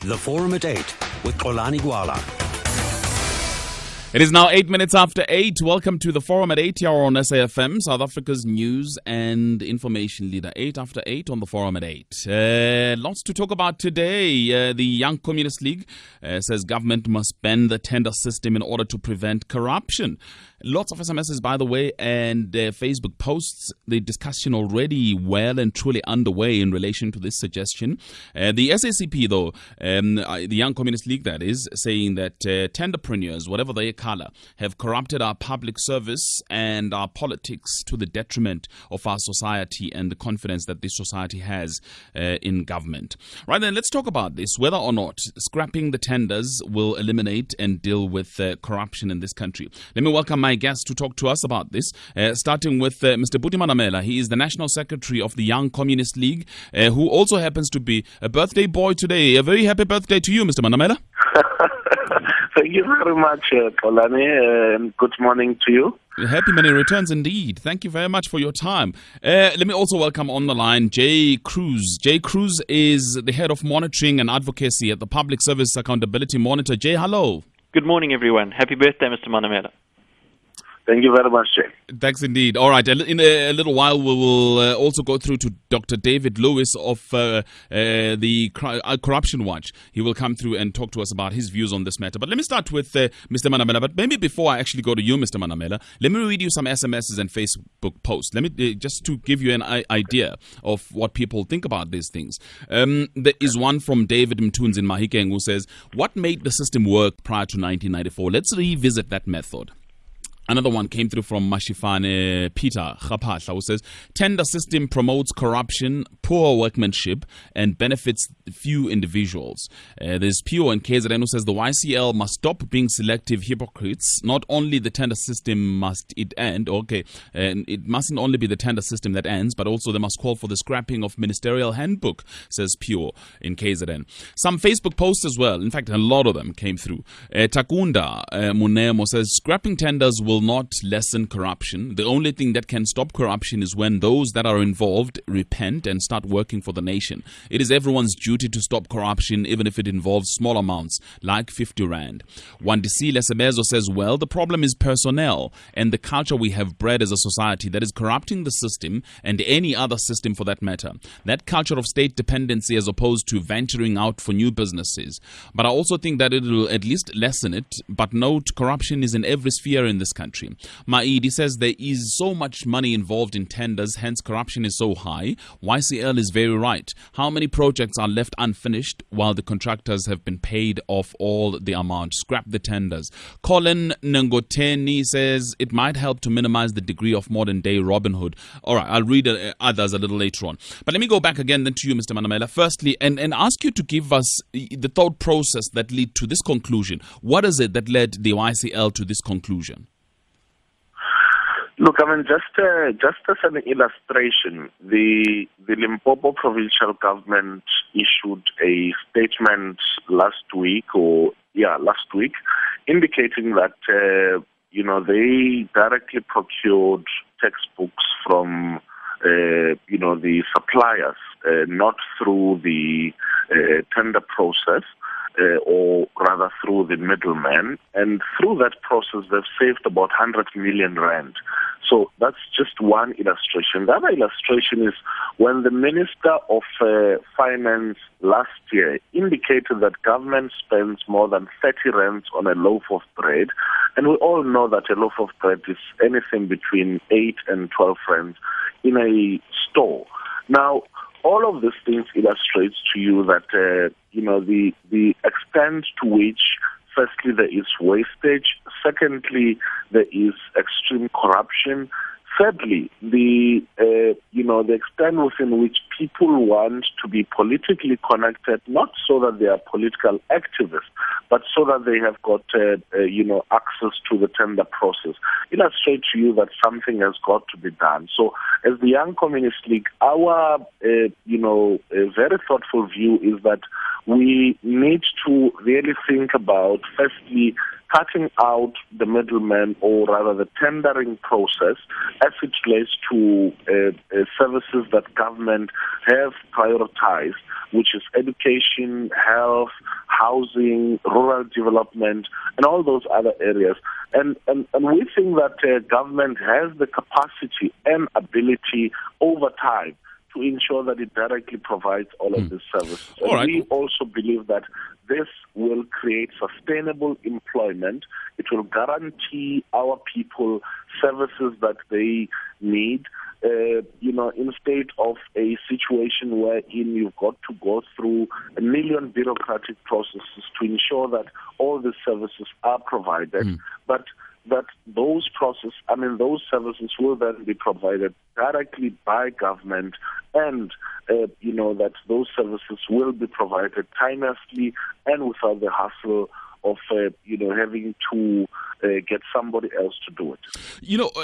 The Forum at 8 with Xolani Gwala. It is now 8 minutes after 8. Welcome to the Forum at 8 here on SAFM, South Africa's news and information leader. 8 after 8 on the Forum at 8. Lots to talk about today. The Young Communist League says government must bend the tender system in order to prevent corruption. Lots of SMSs, by the way, and Facebook posts. The discussion already well and truly underway in relation to this suggestion. The SACP, though, the Young Communist League, that is, saying that tenderpreneurs, whatever their color, have corrupted our public service and our politics to the detriment of our society and the confidence that this society has in government. Right then, let's talk about this, whether or not scrapping the tenders will eliminate and deal with corruption in this country. Let me welcome my guest to talk to us about this, starting with Mr. Buti Manamela. He is the National Secretary of the Young Communist League, who also happens to be a birthday boy today. A very happy birthday to you, Mr. Manamela. Thank you very much, Xolani, and good morning to you. Happy many returns indeed. Thank you very much for your time. Let me also welcome on the line Jay Cruz. Jay Cruz is the head of monitoring and advocacy at the Public Service Accountability Monitor. Jay, hello. Good morning, everyone. Happy birthday, Mr. Manamela. Thank you very much, Jay. Thanks indeed. All right. In a little while, we will also go through to Dr. David Lewis of the Corruption Watch. He will come through and talk to us about his views on this matter. But let me start with Mr. Manamela. But maybe before I actually go to you, Mr. Manamela, let me read you some SMSs and Facebook posts. Let me just to give you an idea of what people think about these things. There is one from David Mtuns in Mahikeng who says, "What made the system work prior to 1994? Let's revisit that method." Another one came through from Mashifane Peter Khapahla, who says, "Tender system promotes corruption, poor workmanship, and benefits few individuals." There's Pio and KZN who says, "The YCL must stop being selective hypocrites. Not only the tender system must it end, and it mustn't only be the tender system that ends, but also they must call for the scrapping of ministerial handbook," says Pio in KZN. Some Facebook posts as well. In fact, a lot of them came through. Takunda Munemo says, "Scrapping tenders will not lessen corruption. The only thing that can stop corruption is when those that are involved repent and start working for the nation. It is everyone's duty to stop corruption, even if it involves small amounts, like 50 Rand. Wandisi Lesebezo says, "Well, the problem is personnel and the culture we have bred as a society that is corrupting the system and any other system for that matter. That culture of state dependency as opposed to venturing out for new businesses. But I also think that it will at least lessen it. But note, corruption is in every sphere in this country." Maidi says, "There is so much money involved in tenders, hence corruption is so high. YCL is very right. How many projects are left unfinished while the contractors have been paid off all the amount? Scrap the tenders." Colin Ngoteni says, "It might help to minimize the degree of modern day Robin Hood." All right, I'll read others a little later on. But let me go back again then to you, Mr. Manamela, firstly, and ask you to give us the thought process that led to this conclusion. What is it that led the YCL to this conclusion? Look, I mean, just as an illustration, the Limpopo provincial government issued a statement last week, indicating that they directly procured textbooks from the suppliers, not through the tender process. Or rather through the middleman, and through that process they've saved about 100 million Rand. So that's just one illustration. The other illustration is when the Minister of Finance last year indicated that government spends more than 30 Rand on a loaf of bread, and we all know that a loaf of bread is anything between 8 and 12 Rand in a store. Now, all of these things illustrates to you that the extent to which, firstly, there is wastage. Secondly, there is extreme corruption. Thirdly, the extent within which people want to be politically connected, not so that they are political activists, but so that they have got access to the tender process, illustrate to you that something has got to be done. So, as the Young Communist League, our very thoughtful view is that we need to really think about, firstly, cutting out the middleman, or rather the tendering process, as it relates to services that government have prioritized, which is education, health, housing, rural development, and all those other areas. And we think that government has the capacity and ability over time to ensure that it directly provides all of these services. And right. we also believe that this will create sustainable employment. It will guarantee our people services that they need, instead of a situation wherein you've got to go through a million bureaucratic processes to ensure that all these services are provided. But that those services will then be provided directly by government, and that those services will be provided timelessly and without the hassle of having to get somebody else to do it.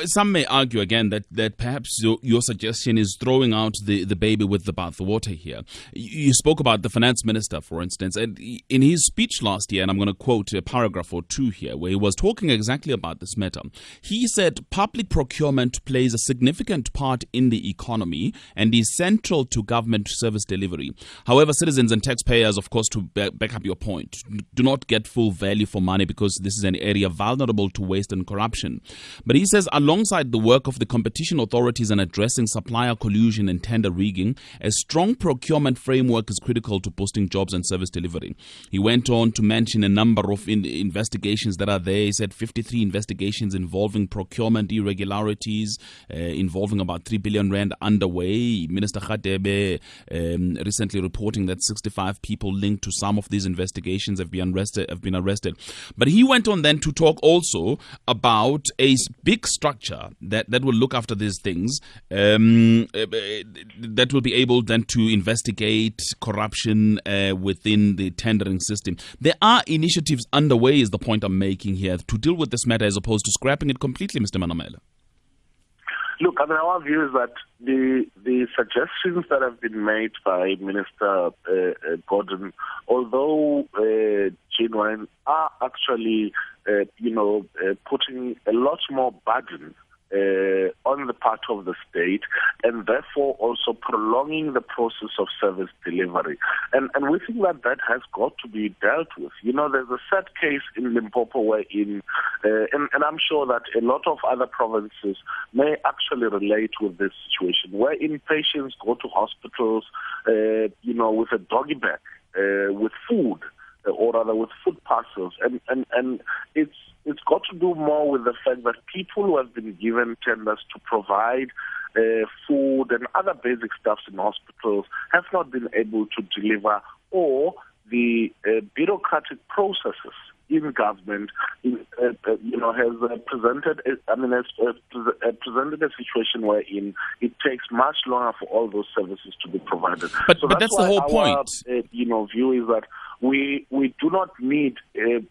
Some may argue again that perhaps your suggestion is throwing out the baby with the bathwater here. You spoke about the finance minister, for instance, and in his speech last year, and I'm going to quote a paragraph or two here, where he was talking exactly about this matter. He said, public procurement plays a significant part in the economy and is central to government service delivery. However, citizens and taxpayers, of course, to back up your point, do not get full value for money because this is an area vulnerable to waste and corruption. But he says, alongside the work of the competition authorities in addressing supplier collusion and tender rigging, a strong procurement framework is critical to boosting jobs and service delivery. He went on to mention a number of investigations that are there. He said 53 investigations involving procurement irregularities, involving about 3 billion rand underway. Minister Radebe recently reporting that 65 people linked to some of these investigations have been arrested. But he went on then to talk also about a big structure that will look after these things, that will be able then to investigate corruption within the tendering system. There are initiatives underway, is the point I'm making here, to deal with this matter as opposed to scrapping it completely, Mr. Manamela. Look, our view is that the suggestions that have been made by Minister Gordhan, although genuine, are actually putting a lot more burden on the part of the state, and therefore also prolonging the process of service delivery. And we think that has got to be dealt with. There's a sad case in Limpopo wherein, and I'm sure that a lot of other provinces may actually relate with this situation, wherein patients go to hospitals, with a doggy bag, with food, or rather with food parcels, and it's got to do more with the fact that people who have been given tenders to provide food and other basic stuff in hospitals have not been able to deliver, or the bureaucratic processes in government has presented a situation wherein it takes much longer for all those services to be provided. But that's the whole point. View is that we do not need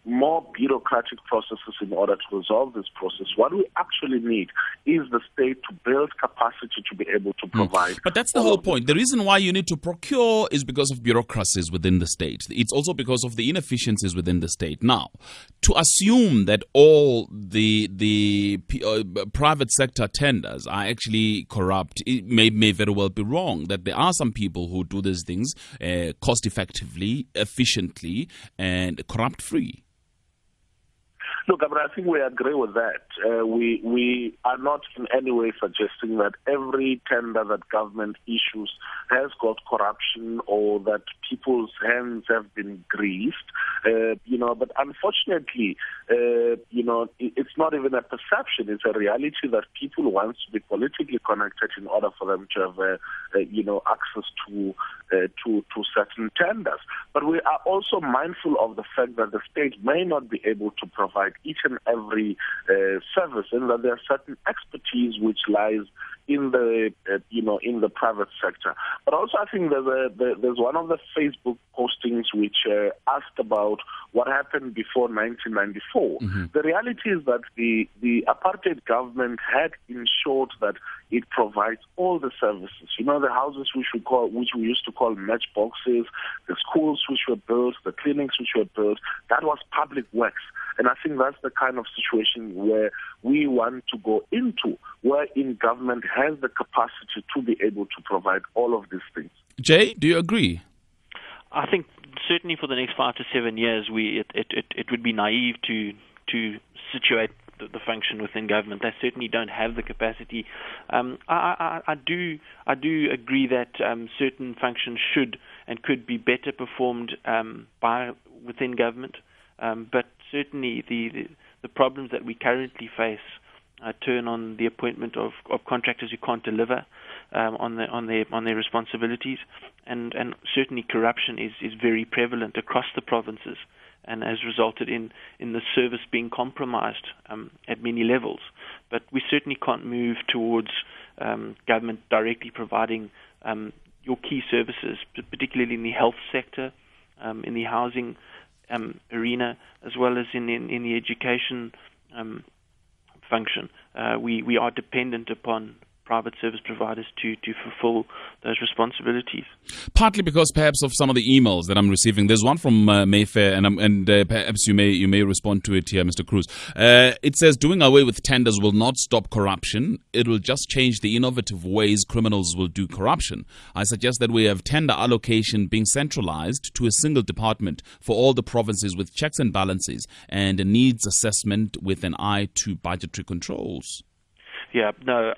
more bureaucratic processes in order to resolve this process. What we actually need is the state to build capacity to be able to provide. But that's the whole point. The reason why you need to procure is because of bureaucracies within the state. It's also because of the inefficiencies within the state. Now, to assume that all the private sector tenders are actually corrupt, it may very well be wrong. That there are some people who do these things cost effectively, efficiently, and corrupt free. Look, I think we agree with that. We are not in any way suggesting that every tender that government issues has got corruption or that people's hands have been greased. But unfortunately, it's not even a perception. It's a reality that people want to be politically connected in order for them to have, access to certain tenders. But we are also mindful of the fact that the state may not be able to provide each and every service, and that there are certain expertise which lies in the private sector. But also, I think there's one of the Facebook postings questions which asked about what happened before 1994. The reality is that the apartheid government had ensured that it provides all the services. You know, the houses which we used to call matchboxes, the schools which were built, the clinics which were built, that was public works. And I think that's the kind of situation where we want to go into, wherein government has the capacity to be able to provide all of these things. Jay, do you agree? I think certainly for the next 5 to 7 years, it would be naive to situate the function within government. They certainly don't have the capacity. I do agree that certain functions should and could be better performed within government, but certainly the problems that we currently face turn on the appointment of contractors who can't deliver on their responsibilities, and certainly corruption is very prevalent across the provinces, and has resulted in the service being compromised at many levels. But we certainly can't move towards government directly providing your key services, particularly in the health sector, in the housing arena, as well as in the education function. We are dependent upon private service providers to fulfill those responsibilities. Partly because perhaps of some of the emails that I'm receiving. There's one from Mayfair, and perhaps you may respond to it here, Mr. Cruz. It says, doing away with tenders will not stop corruption. It will just change the innovative ways criminals will do corruption. I suggest that we have tender allocation being centralized to a single department for all the provinces with checks and balances and a needs assessment with an eye to budgetary controls. Yeah, no.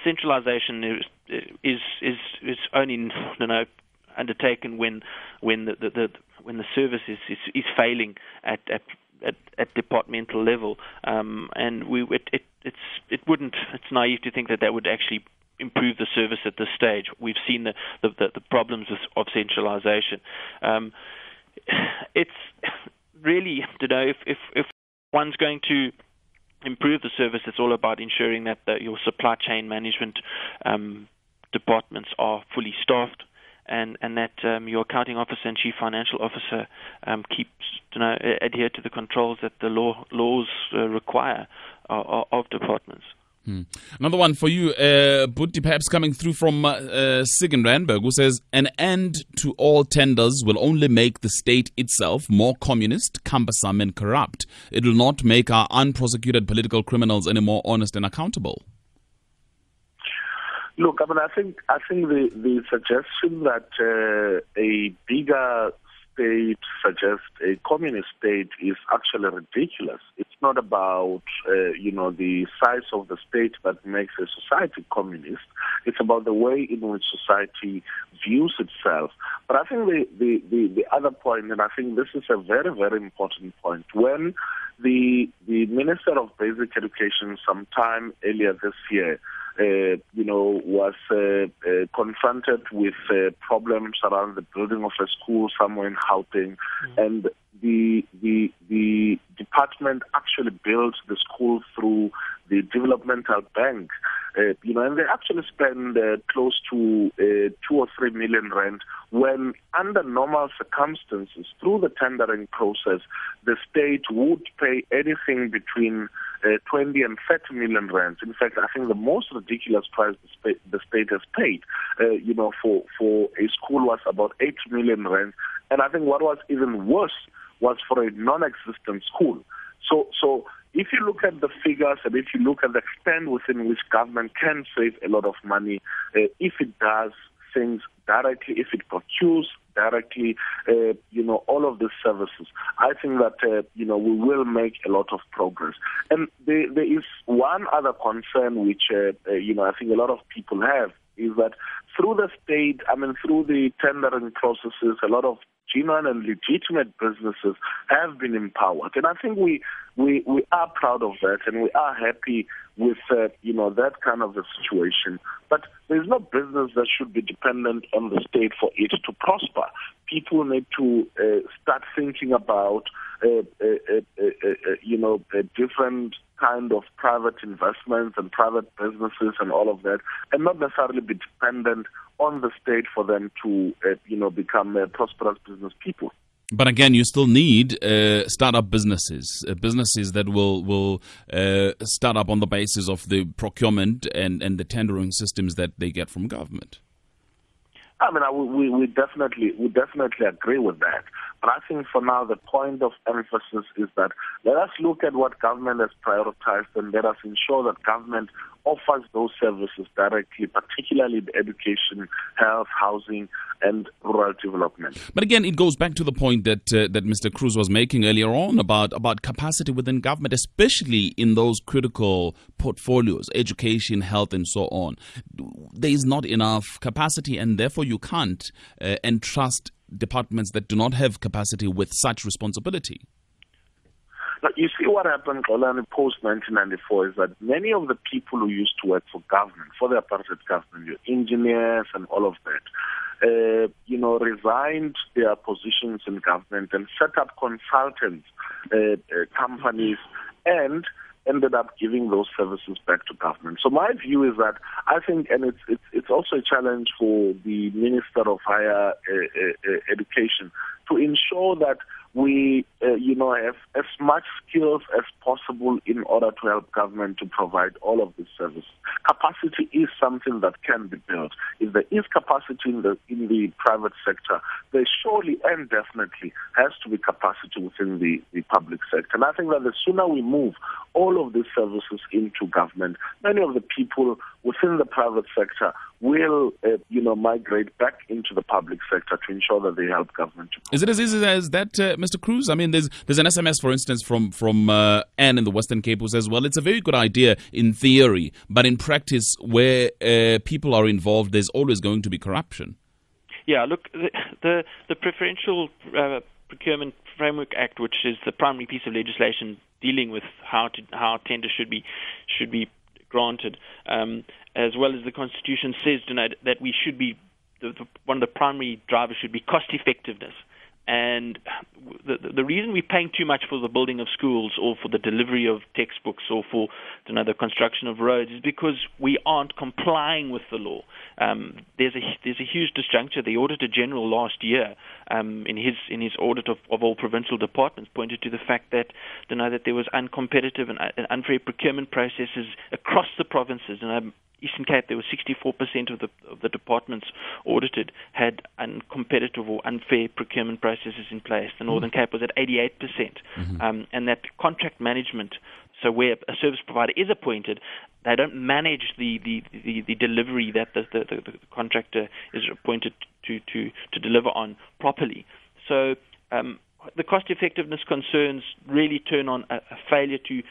Centralization is only undertaken when the service is failing at departmental level, and it's naive to think that would actually improve the service at this stage. We've seen the problems of centralization. It's really, if one's going to improve the service, it's all about ensuring that your supply chain management departments are fully staffed, and that your accounting officer and chief financial officer adhere to the controls that the laws require of departments. Another one for you, Buti, perhaps coming through from Sigyn Randburg, who says, an end to all tenders will only make the state itself more communist, cumbersome and corrupt. It will not make our unprosecuted political criminals any more honest and accountable. Look, I think the suggestion that a bigger state such as a communist state is actually ridiculous. It's not about the size of the state that makes a society communist. It's about the way in which society views itself. But I think the other point, and I think this is a very, very important point, when the Minister of Basic Education sometime earlier this year was confronted with problems around the building of a school somewhere in Gauteng, and the department actually built the school through the developmental bank, and they actually spend close to 2 or 3 million rand, when under normal circumstances, through the tendering process, the state would pay anything between 20 and 30 million rand. In fact, I think the most ridiculous price the state has paid, for a school was about 8 million rand. And I think what was even worse was for a non-existent school. So if you look at the figures and if you look at the extent within which government can save a lot of money, if it does things directly, if it procures directly, all of these services, I think that, we will make a lot of progress. And there is one other concern which, I think a lot of people have, is that through the state, through the tendering processes, a lot of genuine and legitimate businesses have been empowered. And I think we are proud of that, and we are happy with, that kind of a situation. But there's no business that should be dependent on the state for it to prosper. People need to start thinking about, a different kind of private investments and private businesses and all of that, and not necessarily be dependent on the state for them to, become prosperous business people. But again, you still need startup businesses, businesses that will start up on the basis of the procurement and the tendering systems that they get from government. I mean, we definitely agree with that. But I think for now, the point of emphasis is that let us look at what government has prioritized and let us ensure that government offers those services directly, particularly in education, health, housing, and rural development. But again, it goes back to the point that Mr. Cruz was making earlier on about capacity within government, especially in those critical portfolios, education, health, and so on. There is not enough capacity, and therefore you can't entrust departments that do not have capacity with such responsibility. Now, you see what happened, Xolani, post-1994 is that many of the people who used to work for government, for the apartheid government, your engineers and all of that, resigned their positions in government and set up consultants, companies, and ended up giving those services back to government. So my view is that I think, and it's also a challenge for the Minister of Higher Education to ensure that we, have as much skills as possible in order to help government to provide all of these services. Capacity is something that can be built. If there is capacity in the private sector, there surely and definitely has to be capacity within the public sector. And I think that the sooner we move all of these services into government, many of the people within the private sector will, migrate back into the public sector to ensure that they help government. Is it as easy as that, Mr. Cruz? I mean, there's an SMS, for instance, from Anne in the Western Cape who says, well, it's a very good idea in theory, but in practice, where people are involved, there's always going to be corruption. Yeah, look, the Preferential Procurement Framework Act, which is the primary piece of legislation dealing with how tenders should be granted, as well as the Constitution says that we should be one of the primary drivers should be cost effectiveness. And the reason we're paying too much for the building of schools or for the delivery of textbooks or for the construction of roads is because we aren't complying with the law. There's a huge disjuncture. The Auditor General last year, in his audit of all provincial departments, pointed to the fact that that there was uncompetitive and unfair procurement processes across the provinces. And Eastern Cape, there were 64% of the departments audited had uncompetitive or unfair procurement processes in place. The Northern Cape was at 88%. And that contract management, so where a service provider is appointed, they don't manage the delivery that the contractor is appointed to deliver on properly. So the cost effectiveness concerns really turn on a failure to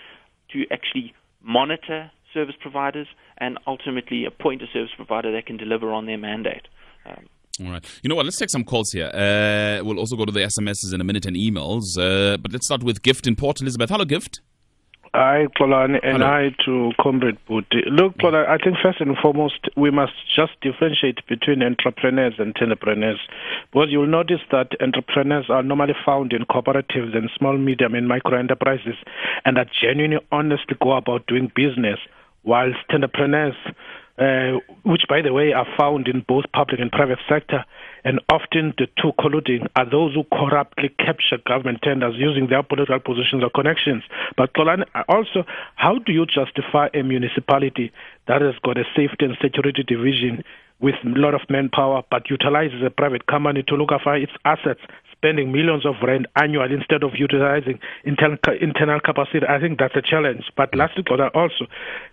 actually monitor service providers and ultimately appoint a service provider that can deliver on their mandate. All right. You know what? Let's take some calls here. We'll also go to the SMSs in a minute and emails. But let's start with Gift in Port Elizabeth. Hello, Gift. Hi, Xolani, and hi to Comrade Buti. Look, Xolani, I think first and foremost, we must just differentiate between entrepreneurs and entrepreneurs. Because you'll notice that entrepreneurs are normally found in cooperatives and small, medium, and micro enterprises and are genuinely honestly go about doing business, whilst entrepreneurs, which, by the way, are found in both public and private sector, and often the two colluding are those who corruptly capture government tenders using their political positions or connections. But Xolani, also, how do you justify a municipality that has got a safety and security division with a lot of manpower but utilizes a private company to look after its assets, spending millions of rand annually instead of utilizing internal capacity? I think that's a challenge. But lastly, also,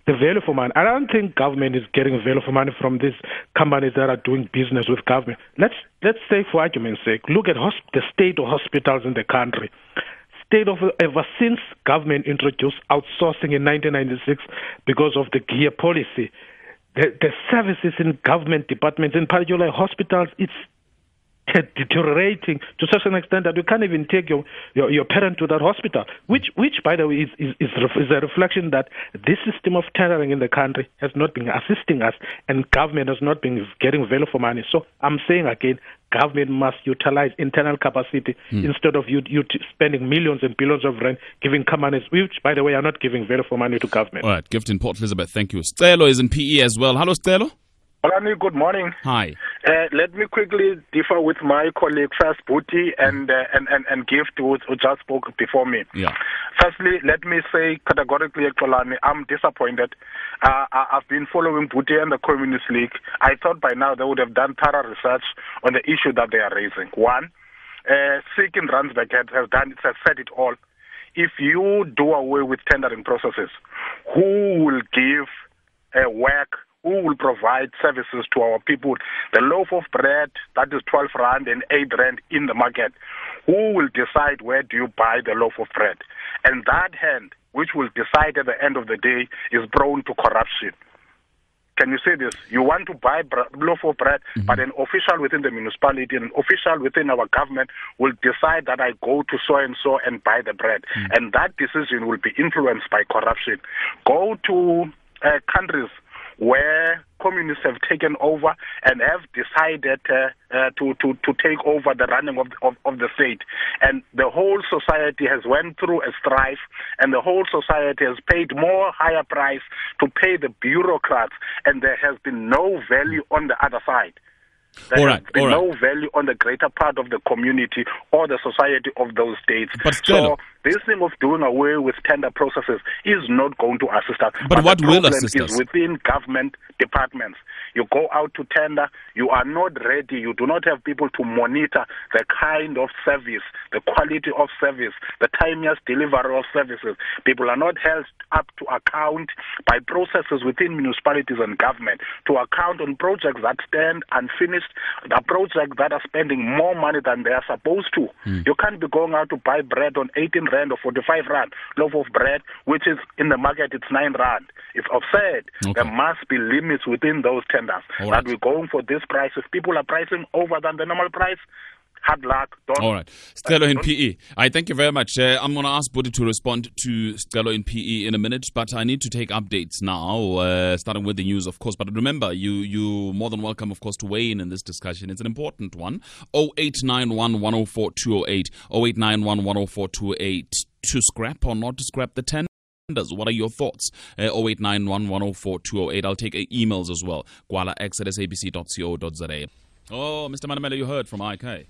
the value for money. I don't think government is getting value for money from these companies that are doing business with government. Let's say, for argument's sake, look at the state of hospitals in the country. Ever since government introduced outsourcing in 1996 because of the GEAR policy, the services in government departments, in particular hospitals, it's deteriorating to such an extent that you can't even take your parent to that hospital, which by the way, is a reflection that this system of tendering in the country has not been assisting us, and government has not been getting value for money. So I'm saying again, government must utilize internal capacity instead of you spending millions and billions of rand giving companies, which, by the way, are not giving value for money to government. All right, Gift in Port Elizabeth, thank you. Stelo is in PE as well. Hello, Stelo. Olani, good morning. Hi. Let me quickly differ with my colleague First Booty and Gift who just spoke before me. Yeah. Firstly, let me say categorically, Olani, I'm disappointed. I've been following Booty and the Communist League. I thought by now they would have done thorough research on the issue that they are raising. One, Sick in Randburg has said it all. If you do away with tendering processes, who will give work? Who will provide services to our people? The loaf of bread, that is 12 rand and 8 rand in the market. Who will decide where do you buy the loaf of bread? And that hand, which will decide at the end of the day, is prone to corruption. Can you say this? You want to buy loaf of bread, but an official within the municipality, an official within our government will decide that I go to so-and-so and buy the bread. And that decision will be influenced by corruption. Go to countries where communists have taken over and have decided to take over the running of the state. And the whole society has went through a strife, and the whole society has paid more higher price to pay the bureaucrats, and there has been no value on the other side. There has been no value on the greater part of the community or the society of those states. So this thing of doing away with tender processes is not going to assist us. But what will assist us? Is within government departments. You go out to tender, you are not ready, you do not have people to monitor the kind of service, the quality of service, the timeliest delivery of services. People are not held up to account by processes within municipalities and government to account on projects that stand unfinished, the projects that are spending more money than they are supposed to. You can't be going out to buy bread on 18 rand or 45 rand, loaf of bread, which is in the market, it's 9 rand. It's absurd. There must be limits within those tenders. That we're going for this price. If people are pricing over than the normal price, hard luck. All right. Stelo in PE. I thank you very much. I'm going to ask Budi to respond to Stelo in PE in a minute, but I need to take updates now, starting with the news, of course. But remember, you more than welcome, of course, to weigh in this discussion. It's an important one. 0891 104 208. 0891 104 208. To scrap or not to scrap the 10? What are your thoughts? 0891 104 208. I'll take emails as well. gwala@sabc.co.za. Oh, Mr. Manamela, you heard from IK.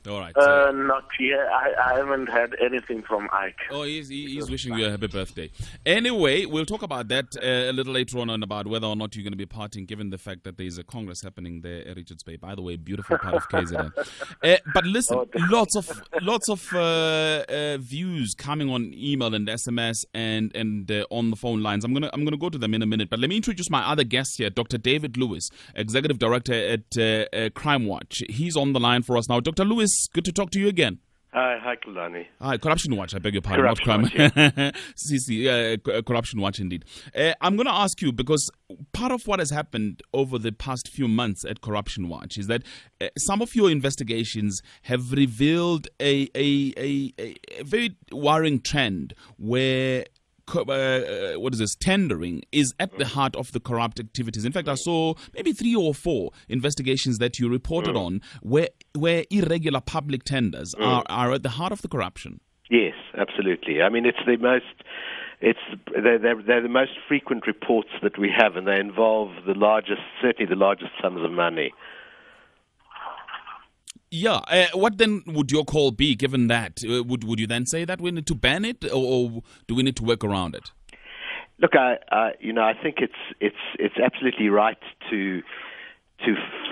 All right. Not yet. I haven't heard anything from Ike. Oh, he's wishing you a happy birthday. Anyway, we'll talk about that a little later on and about whether or not you're going to be partying, given the fact that there's a Congress happening there at Richards Bay. By the way, beautiful part of KZN. But listen, lots of views coming on email and SMS and on the phone lines. I'm gonna go to them in a minute. But let me introduce my other guest here, Dr. David Lewis, Executive Director at Crime Watch. He's on the line for us now. Dr. Lewis, good to talk to you again. Hi, Kulani. Hi, Corruption Watch. I beg your pardon, not Crime. Corruption Watch, indeed. I'm going to ask you, because part of what has happened over the past few months at Corruption Watch is that some of your investigations have revealed a very worrying trend where tendering is at the heart of the corrupt activities. In fact, I saw maybe 3 or 4 investigations that you reported on where irregular public tenders are at the heart of the corruption. Yes, absolutely. I mean, they're the most frequent reports that we have, and they involve certainly the largest sums of money. Yeah. What then would your call be, given that? Would you then say that we need to ban it, or do we need to work around it? Look, I think it's absolutely right to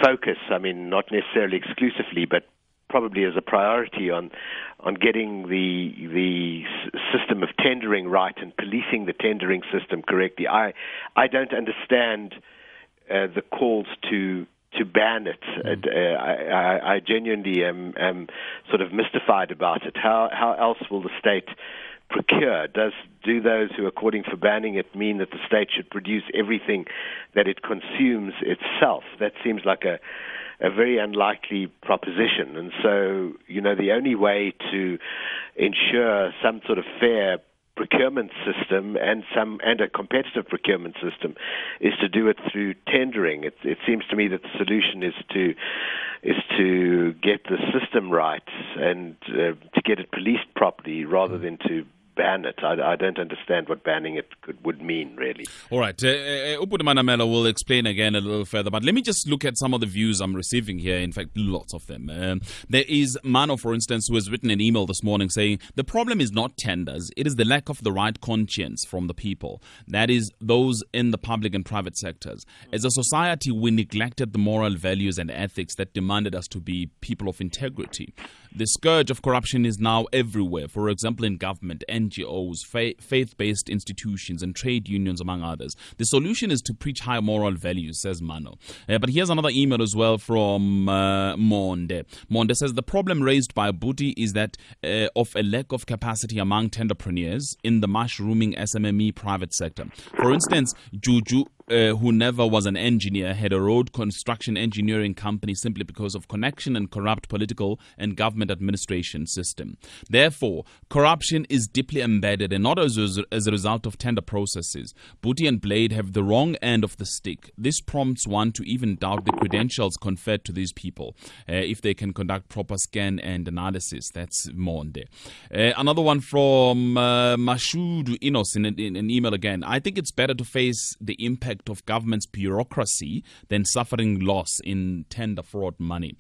focus. I mean, not necessarily exclusively, but probably as a priority on getting the system of tendering right and policing the tendering system correctly. I don't understand the calls to ban it. I genuinely am sort of mystified about it. How else will the state procure? Do those who are calling for banning it mean that the state should produce everything that it consumes itself? That seems like a very unlikely proposition. And so, the only way to ensure some sort of fair procurement system and a competitive procurement system is to do it through tendering. It seems to me that the solution is to get the system right and to get it policed properly, rather than to ban it. I don't understand what banning it would mean, really. All right. Ubuti Manamela will explain again a little further, but let me just look at some of the views I'm receiving here. In fact, lots of them. There is Mano, for instance, who has written an email this morning saying, the problem is not tenders, it is the lack of the right conscience from the people. That is, those in the public and private sectors. As a society, we neglected the moral values and ethics that demanded us to be people of integrity. The scourge of corruption is now everywhere, for example, in government, NGOs, faith-based institutions, and trade unions, among others. The solution is to preach high moral values, says Mano. But here's another email as well from Monde. Monde says, the problem raised by Buti is that of a lack of capacity among tenderpreneurs in the mushrooming SMME private sector. For instance, Juju, who never was an engineer, had a road construction engineering company simply because of connection and corrupt political and government administration system. Therefore, corruption is deeply embedded and not as a result of tender processes. Buti and Blade have the wrong end of the stick. This prompts one to even doubt the credentials conferred to these people if they can conduct proper scan and analysis. That's Monde. Another one from Mashudu Inos in an email again. I think it's better to face the impact of government's bureaucracy than suffering loss in tender fraud money.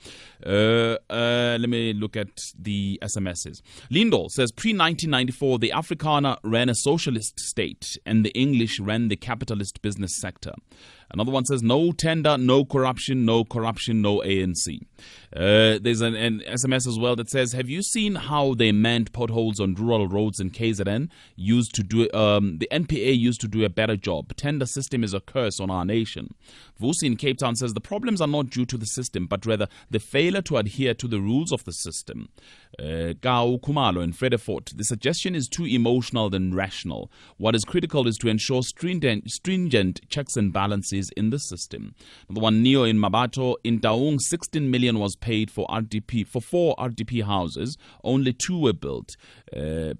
Let me look at the SMSs. Lindahl says, pre-1994, the Afrikaner ran a socialist state and the English ran the capitalist business sector. Another one says, no tender, no corruption, no ANC. There's an SMS as well that says, have you seen how they manned potholes on rural roads in KZN? The NPA used to do a better job. Tender system is a curse on our nation. Vusi in Cape Town says, the problems are not due to the system, but rather the failure to adhere to the rules of the system. Gao Kumalo in Fredefort, the suggestion is too emotional than rational. What is critical is to ensure stringent checks and balances in the system. The one Neo in Mabato, in Daung, 16 million was paid for 4 RDP houses. Only 2 were built.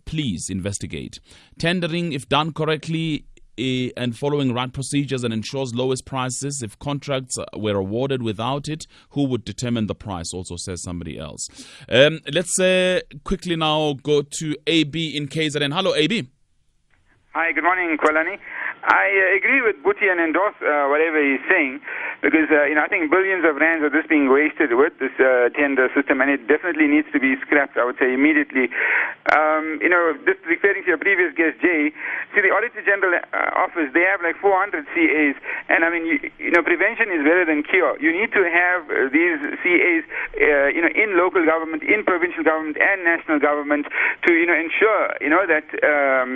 Please investigate. Tendering, if done correctly, and following right procedures, and ensures lowest prices. If contracts were awarded without it, who would determine the price? Also says somebody else. Let's quickly now go to AB in KZN. Hello, AB. Hi, good morning, Kwalani. I agree with Buti and endorse whatever he's saying, because I think billions of rands are just being wasted with this tender system, and it definitely needs to be scrapped, I would say, immediately. Just referring to your previous guest, Jay, see, the Auditor General office, they have like 400 CAs, and I mean, prevention is better than cure. You need to have these CAs, in local government, in provincial government, and national government to, ensure, that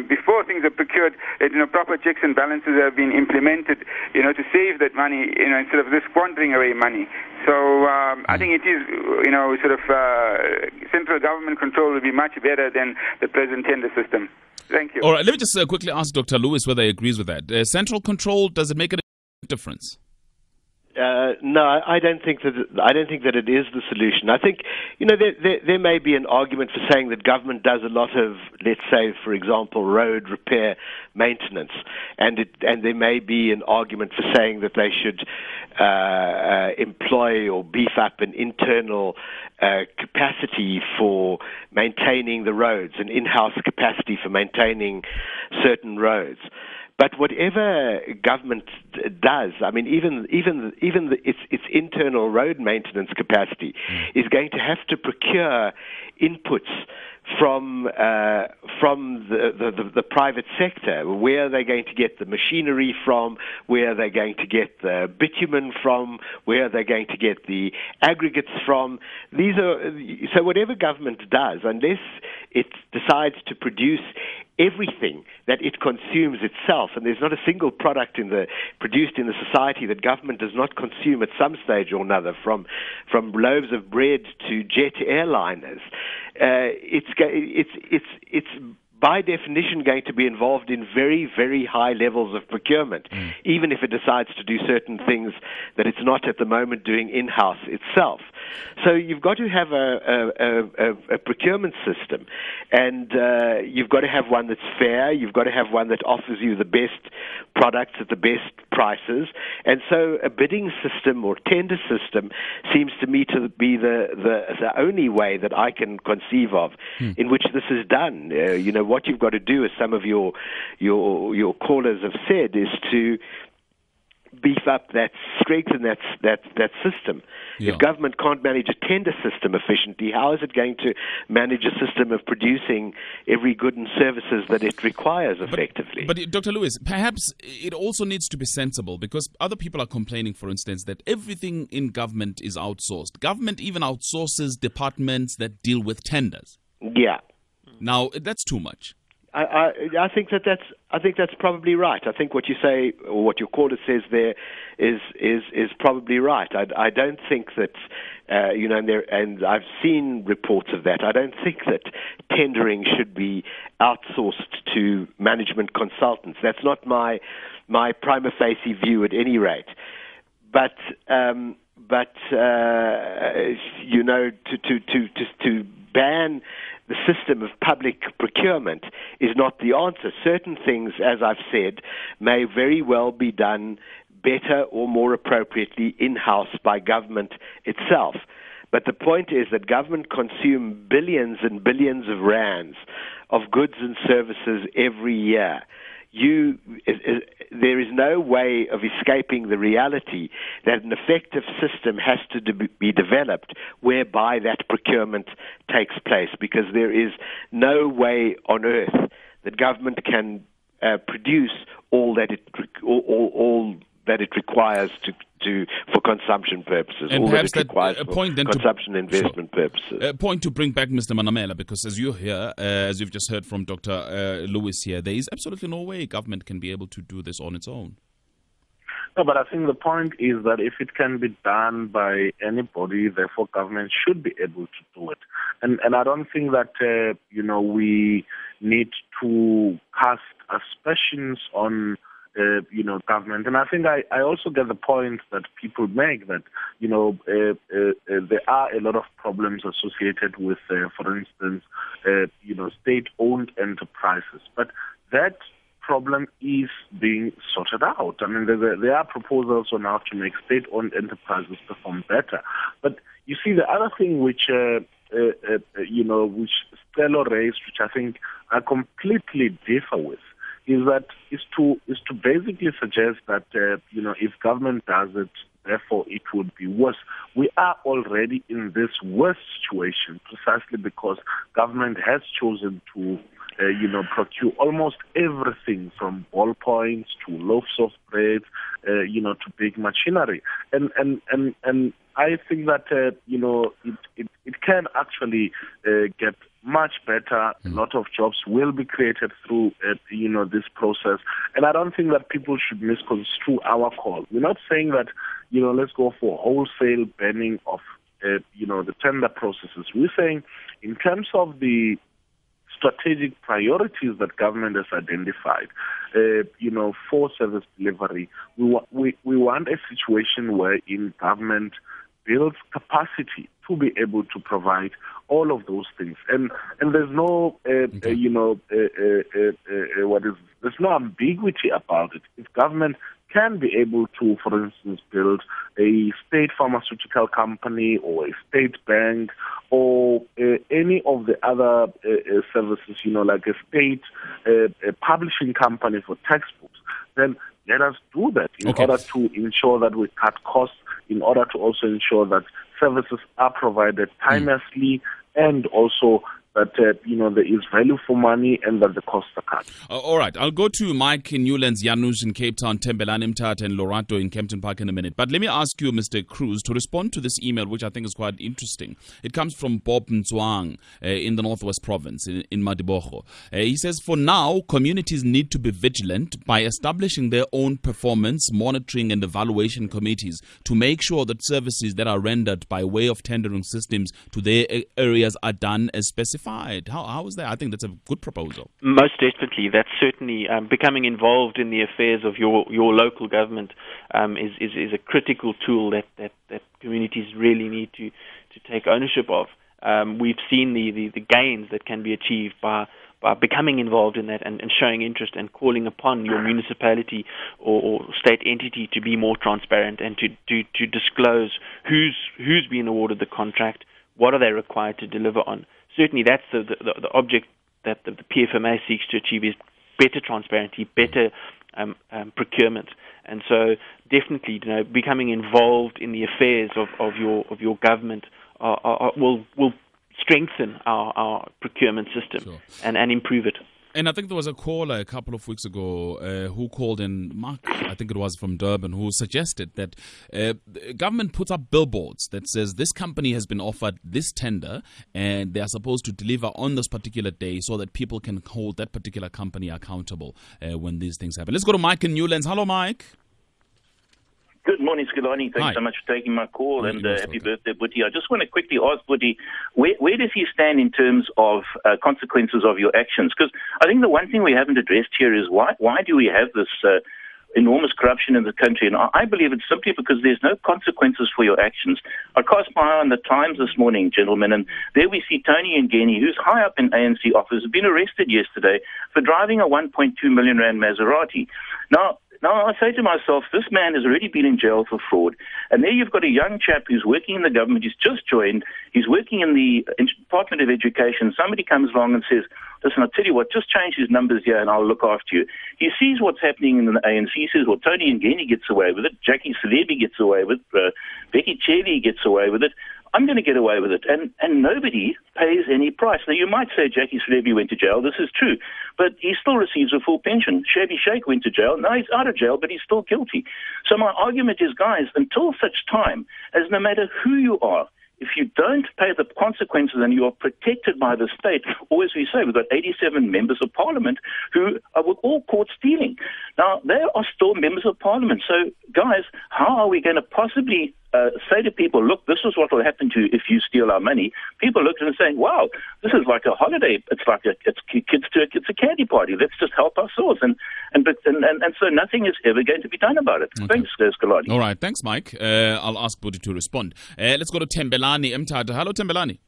before things are procured, that, proper checks and balances have been implemented, to save that money, instead of just squandering away money. So I think it is, central government control will be much better than the present tender system. Thank you. All right, let me just quickly ask Dr. Lewis whether he agrees with that. Central control, does it make a difference? No, I don't think that it is the solution. I think, there may be an argument for saying that government does a lot of, let's say, for example, road repair maintenance, and there may be an argument for saying that they should employ or beef up an internal capacity for maintaining the roads, an in-house capacity for maintaining certain roads. But whatever government does, I mean, even its internal road maintenance capacity is going to have to procure inputs from the private sector. Where are they going to get the machinery from? Where are they going to get the bitumen from? Where are they going to get the aggregates from? So whatever government does, unless it decides to produce everything that it consumes itself, and there's not a single product produced in the society that government does not consume at some stage or another, from loaves of bread to jet airliners. It's by definition going to be involved in very, very high levels of procurement, even if it decides to do certain things that it's not at the moment doing in-house itself. So you've got to have a procurement system, and you've got to have one that's fair. You've got to have one that offers you the best products at the best prices. And so a bidding system or tender system seems to me to be the only way that I can conceive of in which this is done. What you've got to do, as some of your callers have said, is to beef up strengthen that system. Yeah. If government can't manage a tender system efficiently, how is it going to manage a system of producing every good and services that it requires effectively? But Dr. Lewis, perhaps it also needs to be sensible, because other people are complaining, for instance, that everything in government is outsourced. Government even outsources departments that deal with tenders. Yeah. Now, that's too much. I think that's probably right. I think what you say, or what your caller says there, is probably right. I don't think that and I've seen reports of that. I don't think that tendering should be outsourced to management consultants. That's not my prima facie view at any rate. But to ban the system of public procurement is not the answer. Certain things, as I've said, may very well be done better or more appropriately in-house by government itself. But the point is that government consume billions and billions of rands of goods and services every year. There is no way of escaping the reality that an effective system has to be developed whereby that procurement takes place, because there is no way on earth that government can produce all that it requires for consumption purposes, and all perhaps that it requires for consumption investment purposes. A point to bring back Mr. Manamela, because as you hear, as you've just heard from Dr. Lewis here, there is absolutely no way government can be able to do this on its own. No, but I think the point is that if it can be done by anybody, therefore government should be able to do it. And I don't think that, we need to cast aspersions on government. And I think I also get the point that people make that, there are a lot of problems associated with, for instance, state-owned enterprises. But that problem is being sorted out. I mean, there are proposals on how to make state-owned enterprises perform better. But you see, the other thing which Stella raised, which I think I completely differ with, is to basically suggest that if government does it, therefore it would be worse. We are already in this worse situation precisely because government has chosen to procure almost everything from ballpoints to loaves of bread, to big machinery, and I think that it can actually get much better. A lot of jobs will be created through this process, and I don't think that people should misconstrue our call. We're not saying that let's go for wholesale banning of the tender processes. We're saying in terms of the strategic priorities that government has identified, for service delivery, we want a situation wherein government builds capacity to be able to provide all of those things, and there's no there's no ambiguity about it. If government can be able to, for instance, build a state pharmaceutical company or a state bank or any of the other services, like a state publishing company for textbooks, then let us do that in order to ensure that we cut costs, in order to also ensure that services are provided timelessly, and also that there is value for money and that the costs are cut. All right, I'll go to Mike in Newlands, Janusz in Cape Town, Tembelani Mthatha and Lorato in Kempton Park in a minute. But let me ask you, Mr. Cruz, to respond to this email, which I think is quite interesting. It comes from Bob Ntswang in the Northwest Province, in Madibogo. He says, for now, communities need to be vigilant by establishing their own performance, monitoring and evaluation committees to make sure that services that are rendered by way of tendering systems to their areas are done as specified. simplified. How is that? I think that's a good proposal. Most definitely. That's certainly becoming involved in the affairs of your local government is a critical tool that communities really need to take ownership of. We've seen the gains that can be achieved by becoming involved in that and showing interest and calling upon your municipality or state entity to be more transparent and to disclose who's been awarded the contract, what are they required to deliver on. Certainly that's the object that the PFMA seeks to achieve, is better transparency, better procurement. And so definitely, becoming involved in the affairs of your government will strengthen our procurement system. Sure. and improve it. And I think there was a caller a couple of weeks ago who called in, Mark, I think it was from Durban, who suggested that the government puts up billboards that says this company has been offered this tender and they are supposed to deliver on this particular day so that people can hold that particular company accountable when these things happen. Let's go to Mike in Newlands. Hello, Mike. Good morning, Scolani. Thanks so much for taking my call, and happy birthday, Boetie. I just want to quickly ask Boetie, where does he stand in terms of consequences of your actions? Because I think the one thing we haven't addressed here is why do we have this enormous corruption in the country? And I believe it's simply because there's no consequences for your actions. I cast my eye on the Times this morning, gentlemen, and there we see Tony Ngeni, who's high up in ANC office, has been arrested yesterday for driving a 1.2 million rand Maserati. Now, I say to myself, this man has already been in jail for fraud. And there you've got a young chap who's working in the government. He's just joined. He's working in the Department of Education. Somebody comes along and says, listen, I'll tell you what, just change his numbers here and I'll look after you. He sees what's happening in the ANC. He says, well, Tony Ngeni gets away with it. Jackie Salebi gets away with it. Becky Cheli gets away with it. I'm going to get away with it. And nobody pays any price. Now, you might say Jackie Salebi went to jail. This is true. But he still receives a full pension. Shabby Sheikh went to jail. Now he's out of jail, but he's still guilty. So my argument is, guys, until such time as no matter who you are, if you don't pay the consequences and you are protected by the state, or as we say, we've got 87 members of parliament who are all caught stealing. Now, they are still members of parliament. So, guys, how are we going to possibly say to people, look, this is what will happen to you if you steal our money? People look at it and saying, wow, this is like a holiday. It's like it's a candy party. Let's just help ourselves. And so nothing is ever going to be done about it. Okay. Thanks, Scolani. All right. Thanks, Mike. I'll ask Boetie to respond. Let's go to Tembelani Mthatha. Hello, Tembelani.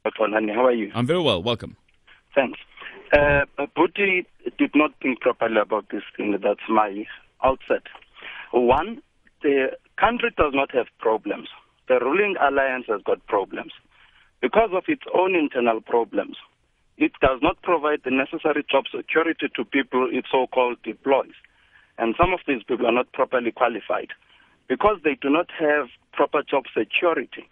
How are you? I'm very well. Welcome. Thanks. Boetie did not think properly about this thing. That's my outset. One, the country does not have problems. The ruling alliance has got problems. Because of its own internal problems, it does not provide the necessary job security to people it so-called deploys. And some of these people are not properly qualified. Because they do not have proper job security,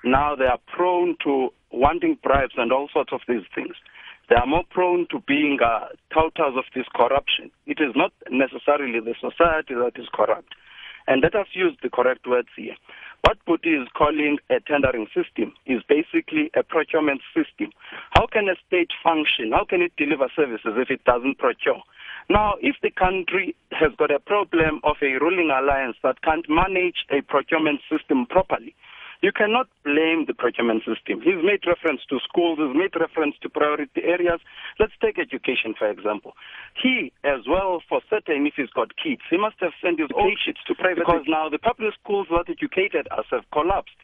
now they are prone to wanting bribes and all sorts of these things. They are more prone to being touters of this corruption. It is not necessarily the society that is corrupt. And let us use the correct words here. What Boetie is calling a tendering system is basically a procurement system. How can a state function? How can it deliver services if it doesn't procure? Now, if the country has got a problem of a ruling alliance that can't manage a procurement system properly, you cannot blame the procurement system. He's made reference to schools, he's made reference to priority areas. Let's take education, for example. He, as well, for certain, if he's got kids, he must have sent his own kids to private, because now the public schools that educated us have collapsed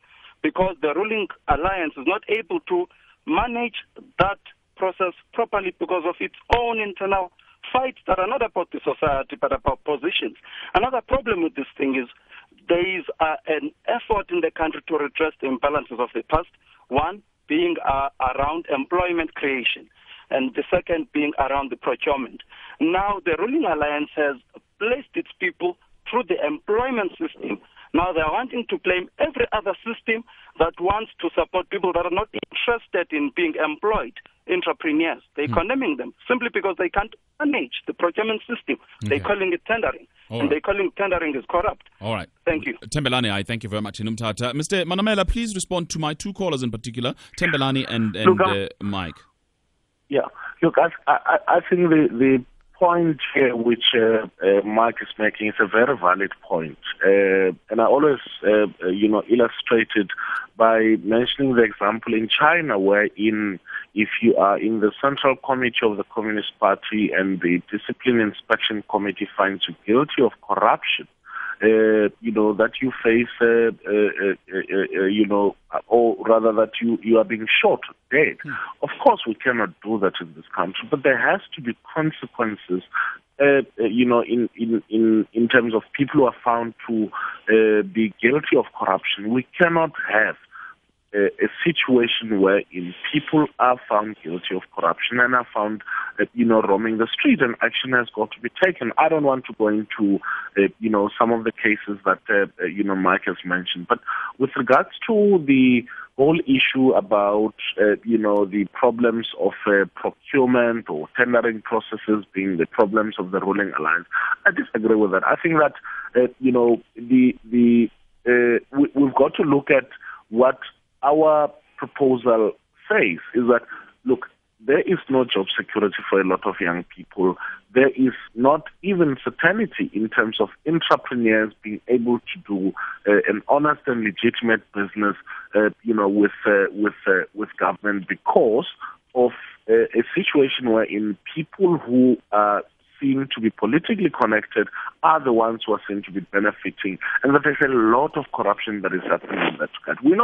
because the ruling alliance is not able to manage that process properly because of its own internal fights that are not about the society but about positions. Another problem with this thing is there is an effort in the country to redress the imbalances of the past. One being around employment creation, and the second being around the procurement. Now, the ruling alliance has placed its people through the employment system. Now, they are wanting to blame every other system that wants to support people that are not interested in being employed, entrepreneurs. They're condemning them simply because they can't manage the procurement system. Okay. They're calling it tendering. And they're calling tendering is corrupt. All right. Thank you. Tembelani, I thank you very much. Mr. Manamela, please respond to my two callers in particular, Tembelani and Mike. Yeah. Look, I think the point here which Mike is making is a very valid point. And I always, illustrated by mentioning the example in China, wherein if you are in the Central Committee of the Communist Party and the Discipline Inspection Committee finds you guilty of corruption, that you face, or rather that you are being shot dead. Of course, we cannot do that in this country, but there has to be consequences. In terms of people who are found to be guilty of corruption. We cannot have a situation wherein people are found guilty of corruption and are found, roaming the street, and action has got to be taken. I don't want to go into, some of the cases that, Mike has mentioned. But with regards to the whole issue about, the problems of procurement or tendering processes being the problems of the ruling alliance, I disagree with that. I think that, we've got to look at what our proposal says is that, look, there is no job security for a lot of young people. There is not even certainty in terms of entrepreneurs being able to do an honest and legitimate business, with government because of a situation wherein people who are seen to be politically connected are the ones who are seen to be benefiting, and that there's a lot of corruption that is happening in that regard. We're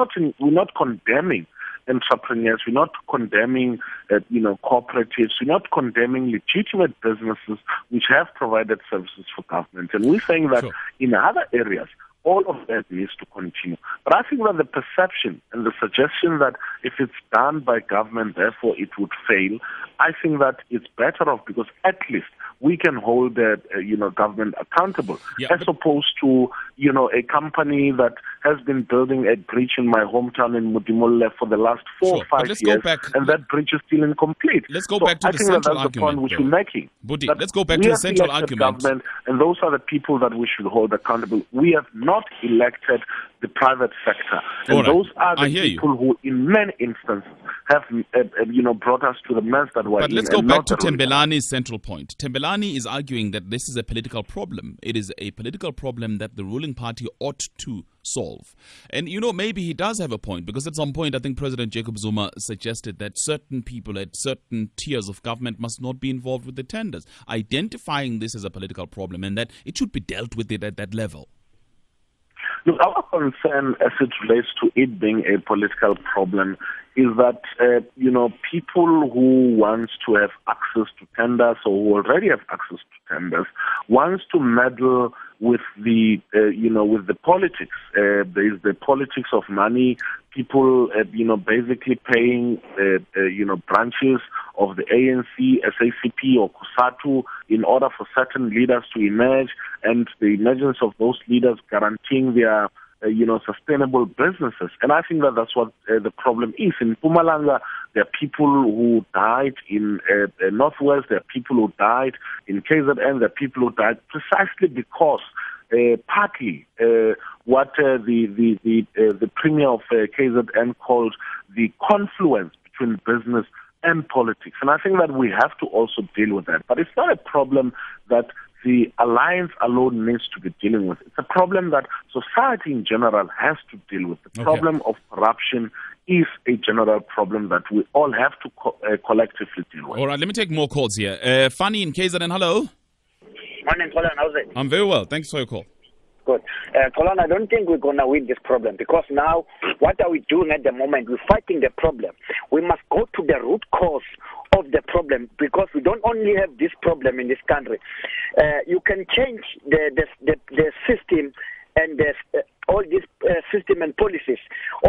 not condemning entrepreneurs, we're not condemning cooperatives, we're not condemning legitimate businesses which have provided services for government, and we're saying that in other areas all of that needs to continue. But I think that the perception and the suggestion that if it's done by government, therefore it would fail, I think that it's better off because at least we can hold government accountable, as opposed to, a company that has been building a bridge in my hometown in Modimolle for the last 4 or 5 years, and that bridge is still incomplete. Let's go back to the central argument. The point which we're making. Buti, let's go back to the central argument. Government, and those are the people that we should hold accountable. We have not elected the private sector. And those are the people who, in many instances, have brought us to the mess that we're in. But let's go back to Tembelani's central point. Tembelani is arguing that this is a political problem. It is a political problem that the ruling party ought to solve. And, maybe he does have a point, because at some point I think President Jacob Zuma suggested that certain people at certain tiers of government must not be involved with the tenders, identifying this as a political problem and that it should be dealt with it at that level. Look, our concern as it relates to it being a political problem is that, people who want to have access to tenders or who already have access to tenders wants to meddle with the, with the politics. There is the politics of money, people, basically paying, branches of the ANC, SACP or COSATU in order for certain leaders to emerge, and the emergence of those leaders guaranteeing their sustainable businesses. And I think that that's what the problem is. In Mpumalanga, there are people who died in Northwest, there are people who died in KZN, there are people who died precisely because partly what the premier of KZN called the confluence between business and politics. And I think that we have to also deal with that. But it's not a problem that the alliance alone needs to be dealing with. It's a problem that society in general has to deal with. The problem of corruption is a general problem that we all have to collectively deal with. All right, let me take more calls here. Fanny in KZN, hello. Morning, Colin. How's it? I'm very well. Thanks for your call. Good. Colin, I don't think we're going to win this problem because now what are we doing at the moment? We're fighting the problem. We must go to the root cause of the problem because we don't only have this problem in this country. You can change the system and all these system and policies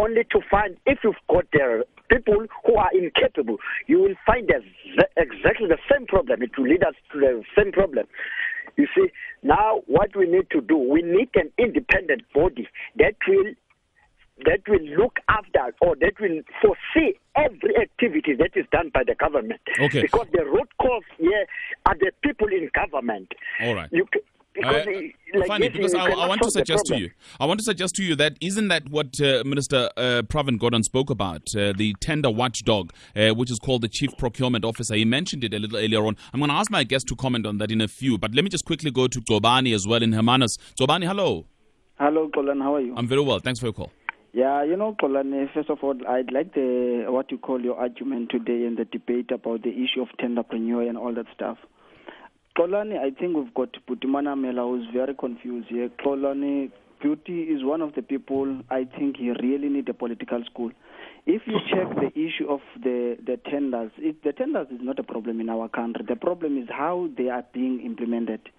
only to find if you've got there people who are incapable, you will find exactly the same problem. It will lead us to the same problem. You see, now what we need to do, we need an independent body that will look after or that will foresee every activity that is done by the government. Okay. Because the root cause here are the people in government. All right. Funny, because I want to suggest to you that isn't that what Minister Pravin Gordhan spoke about, the tender watchdog, which is called the Chief Procurement Officer. He mentioned it a little earlier on. I'm going to ask my guest to comment on that in a few, but let me just quickly go to Gobani as well in Hermanus. Gobani, hello. Hello, Colin. How are you? I'm very well. Thanks for your call. Yeah, Xolani, first of all, I'd like what you call your argument today in the debate about the issue of tenderpreneur and all that stuff. Xolani, I think we've got Bhuti Manamela who's very confused here. Xolani, Bhuti is one of the people, I think he really needs a political school. If you check the issue of the tenders, the tenders is not a problem in our country. The problem is how they are being implemented.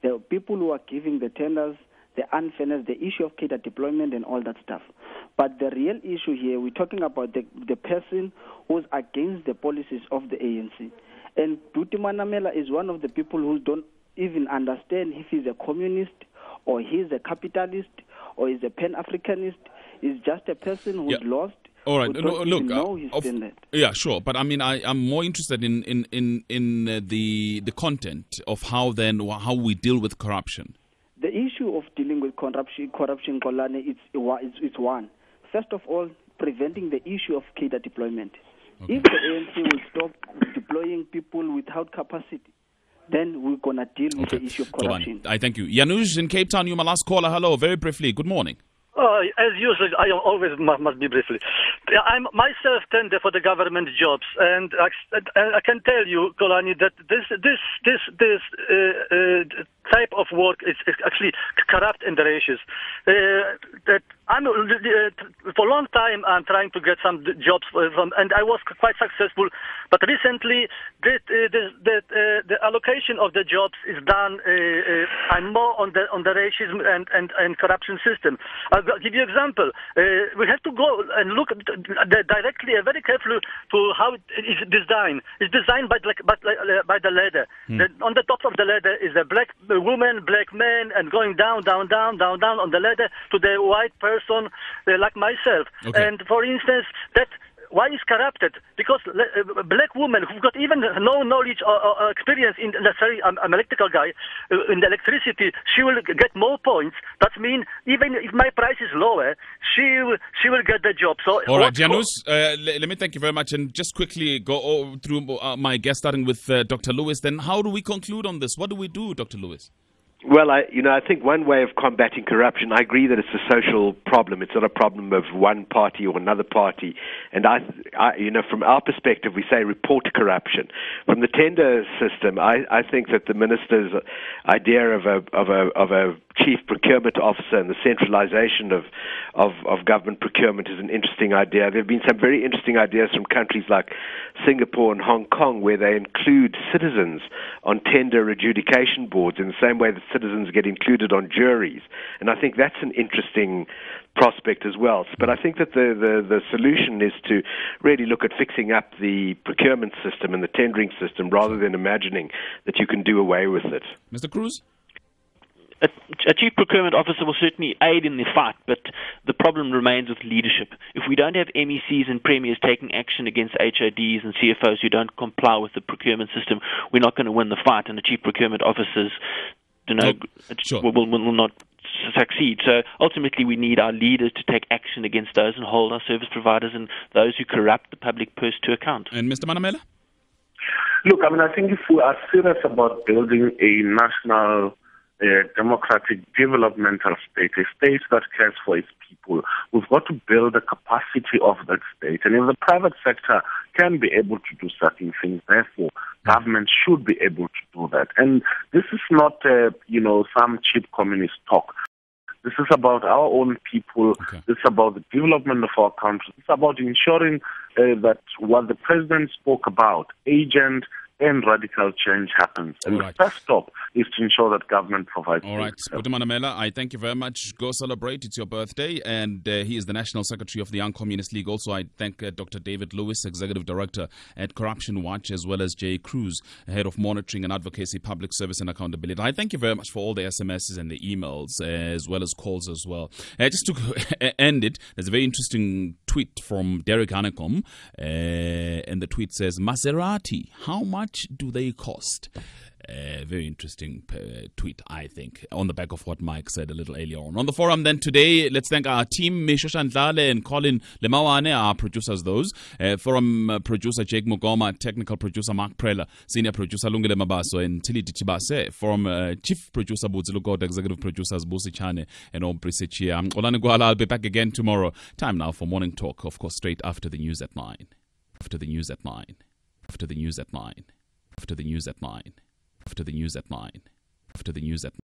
The people who are giving the tenders, the unfairness, the issue of cadre deployment and all that stuff. But the real issue here, we're talking about the person who's against the policies of the ANC. And Bhuti Manamela is one of the people who don't even understand if he's a communist or he's a capitalist or he's a Pan-Africanist. He's just a person who's lost. All right. Look. Yeah, sure. But I mean, I'm more interested in the content of how we deal with corruption. The issue of dealing with corruption, Xolani, it's one. First of all, preventing the issue of cadre deployment. Okay. If the ANC will stop deploying people without capacity, then we're gonna deal with the issue of corruption. I thank you. Janusz in Cape Town, you're my last caller. Hello, very briefly. Good morning. As usual, I always must be briefly. I'm myself tender for the government jobs, and I can tell you, Xolani, that this type of work is actually corrupt in the ratios. That for a long time I'm trying to get some jobs from, and I was quite successful. But recently, the allocation of the jobs is done. I'm more on the racism and corruption system. I'll give you an example. We have to go and look directly, very carefully to how it is designed. It's designed by the ladder. On the top of the ladder is a black woman, black man, and going down on the ladder to the white person like myself. Okay. And for instance, why is corrupted? Because black women who've got even no knowledge or experience in, let's say, I'm an electrical guy, in the electricity, she will get more points. That means even if my price is lower, she will get the job. So all right, Janusz, let me thank you very much, and just quickly go through my guest, starting with Dr. Lewis. Then how do we conclude on this? What do we do, Dr. Lewis? Well, I think one way of combating corruption, I agree that it's a social problem. It's not a problem of one party or another party. And from our perspective, we say report corruption. From the tender system, I think that the minister's idea of a chief procurement officer and the centralization of government procurement is an interesting idea. There have been some very interesting ideas from countries like Singapore and Hong Kong, where they include citizens on tender adjudication boards in the same way that citizens get included on juries. And I think that's an interesting prospect as well. But I think that the solution is to really look at fixing up the procurement system and the tendering system rather than imagining that you can do away with it. Mr. Cruz? A chief procurement officer will certainly aid in the fight, but the problem remains with leadership. If we don't have MECs and premiers taking action against HODs and CFOs who don't comply with the procurement system, we're not going to win the fight, and the chief procurement officers will not succeed. So ultimately we need our leaders to take action against those and hold our service providers and those who corrupt the public purse to account. And Mr. Manamela? Look, I think if we are serious about building a national democratic developmental state, a state that cares for its people, we've got to build the capacity of that state. And if the private sector can be able to do certain things, therefore, government should be able to do that. And this is not, some cheap communist talk. This is about our own people. Okay. This is about the development of our country. It's about ensuring that what the president spoke about, agent and radical change happens. And the first stop is to ensure that government provides. All right. Bhuti Manamela, I thank you very much. Go celebrate. It's your birthday. And he is the National Secretary of the Young Communist League. Also, I thank Dr. David Lewis, Executive Director at Corruption Watch, as well as Jay Cruz, Head of Monitoring and Advocacy, Public Service and Accountability. I thank you very much for all the SMSs and the emails, as well as calls as well. Just to end it, there's a very interesting tweet from Derek Hanekom, and the tweet says, Maserati, how much do they cost? Very interesting tweet, I think, on the back of what Mike said a little earlier on. On the forum then today, let's thank our team, Mishosha Ndlale and Colin Lemawane, our producers those. Forum producer Jake Mugoma, technical producer Mark Preller, senior producer Lungile Mabaso and Tili Ditibase. Forum chief producer Budziluko, executive producers Busi Chane and Ombrisi Chia. Olani Gwala, I'll be back again tomorrow. Time now for Morning Talk, of course, straight after the news at 9. After the news at 9. After the news at 9. After the news at 9. After the news at 9. After the news at 9.